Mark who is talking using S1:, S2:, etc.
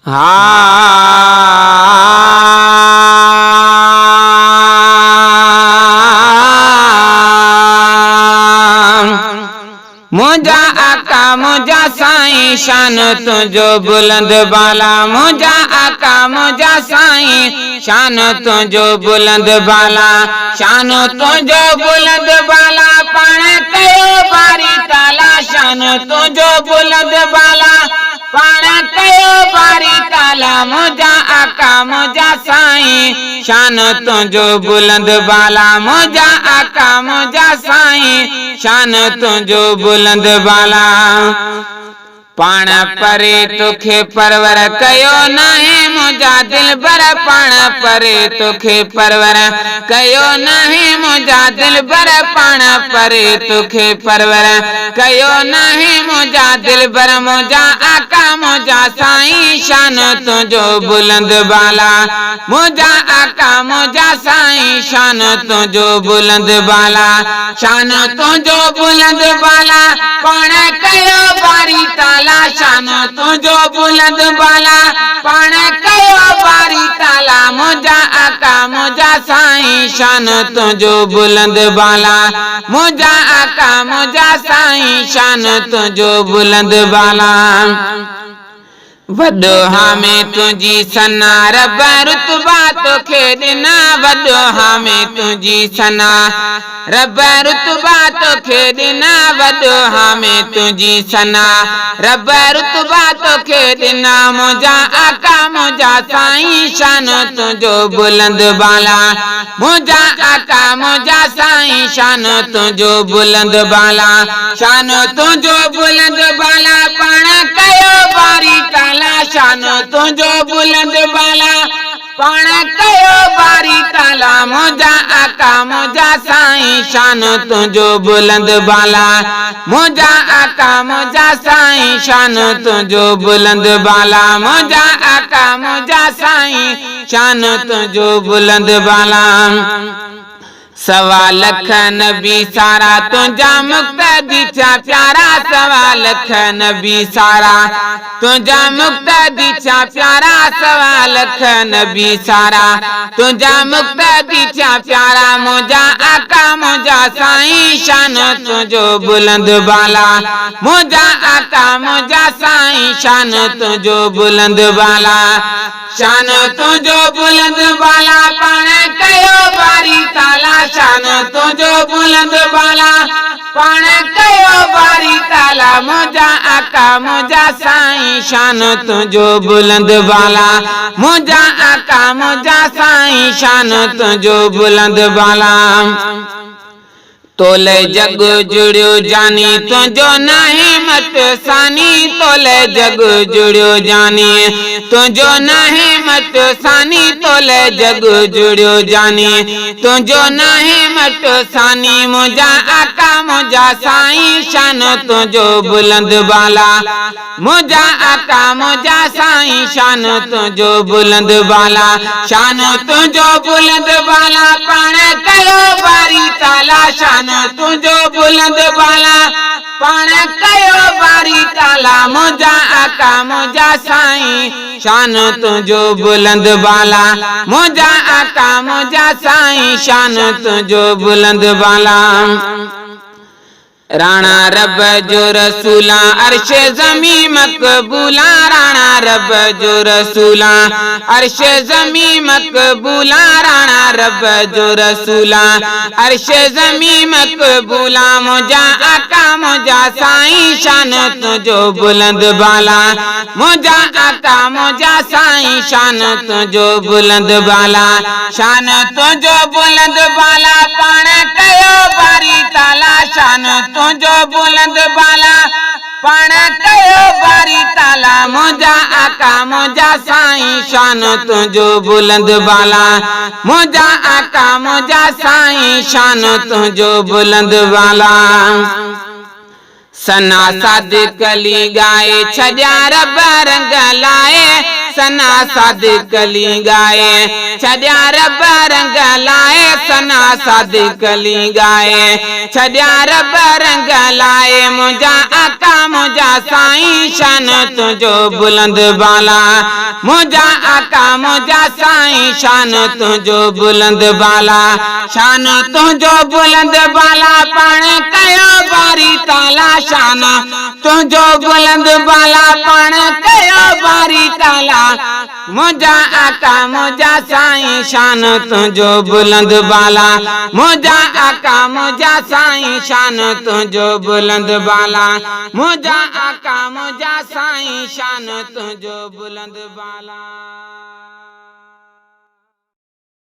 S1: मुझा आका मुझा साईं शान तुझो बुलंद बाला मुझा आका मुझा साईं शान तुझो बुलंद बाला शान तुझो बुलंद बाला पाण कयो बारी ताला शान तुझो बुलंद बाला पाण कयो बारी ताला मुझा आका मुझा साईं शान तुझो बुलंद बाला मुझा आका मुझा साईं शान तुझो बुलंद बाला पाण परे तोखे परवर कयो नाहे मुझा दिलबर पाण परे तोखे परवर कयो नाहे मुझा दिलबर पाण परे तोखे परवर कयो नाहे मुझा दिलबर मुझा आका मुझा साईं शान तुझो बुलंद बाला मुझा आका मुझा साईं शान तुझो बुलंद बाला शान तुझो बुलंद बाला पाण कयो बारी ताला शान तुझो बुलंद बाला पाण कयो बारी ताला मुझा आका मुझा साईं शान तुझो बुलंद बाला मुझा आका मुझा साईं शान तुझो बुलंद बाला वॾो हामे तुझी सना रब रुतबा तोखे ॾिना वॾो हामे तुझी सना रब रुतबा तोखे ॾिना वॾो हामे तुझी सना रब रुतबा तोखे ॾिना मुझा आका मुझा साईं शान तुझो बुलंद बाला मुझा आका मुझा साईं शान तुझो बुलंद बाला शान तुझो बुलंद बाला पाण कयो बारी ताला शान तुझो बुलंद बाला पाण कयो बारी ताला मुझा आका मुझा साईं शान तुझो बुलंद बाला मुझा आका मुझा साईं शान तुझो बुलंद बाला मुझा आका मुझा साईं शान तुझो बुलंद बाला सवा लख नबी सारा तुझा मुक्तदी छा प्यारा सवा लख नबी सारा तुझा मुक्तदी छा प्यारा सवा लख नबी सारा तुझा मुक्तदी छा प्यारा मुझा आका मुझा साईं शान तुझो बुलंद बाला मुझा आका मुझा साईं शान तुझो बुलंद बाला शान तुझो बुलंद बाला पाण कयो बारी ताला शान तुझो बुलंद बाला पाण कयो बारी ताला मुझा आका मुझा साईं शान तुझो बुलंद बाला मुझा आका मुझा साईं शान तुझो बुलंद बाला तोले जग जुड़ियो जानी तुझो नाहे मत सानी तोले जग जुड़ियो जानी तुझो नाहे मत सानी तोले जग जुड़ियो जानी तुझो नाहे मत सानी मुझा आका मुझा साईं शान तुझो बुलंद बाला मुझा आका मुझा साईं शान तुझो बुलंद बाला शान तुझो बुलंद बाला पाण कयो बारी ताला शान तुझो बुलंद बाला पाण कयो बारी ताला मुझा आका मुझा साईं शान तुझो बुलंद बाला मुझा आका मुझा साईं शान तुझो बुलंद बाला राणा रब जो रसूला अर्श ज़मी मक़बूला राणा रब जो रसूला अर्श ज़मी मक़बूला राणा रब जो रसूला अर्श ज़मी मक़बूला मुझा आका मुझा साईं शान तुझो बुलंद बाला मुझा आका मुझा साईं शान तुझो बुलंद बाला शान तुझो बुलंद बाला पाण कयो बारी ताला शान तुझो बुलंद बाला पाण कयो बारी ताला मुझा आका मुझा साईं शान तुझो बुलंद बाला मुझा आका मुझा साईं शान तुझो बुलंद बाला सना सादिक अली गाए छॾिया रब रंग लाए सना सादिक अली गाए छॾिया रब रंग लाए सना सादिक अली गाए छॾिया रब रंग लाए मुंहिंजा आका मुंहिंजा साईं शान तुंहिंजो बुलंद बाला मुंहिंजा आका मुंहिंजा साईं शान तुंहिंजो बुलंद बाला शान तुंहिंजो बुलंद बाला पाण कयो बारी ताला शान तुंहिंजो बुलंद बाला पाण कयो बारी ताला मुंहिंजा आका मुंहिंजा साईं शान तुंहिंजो बुलंद बाला मुंहिंजा आका मुंहिंजा साईं शान तुंहिंजो बुलंद बाला मुंहिंजा आका मुंहिंजा साईं शान तुंहिंजो बुलंद बाला।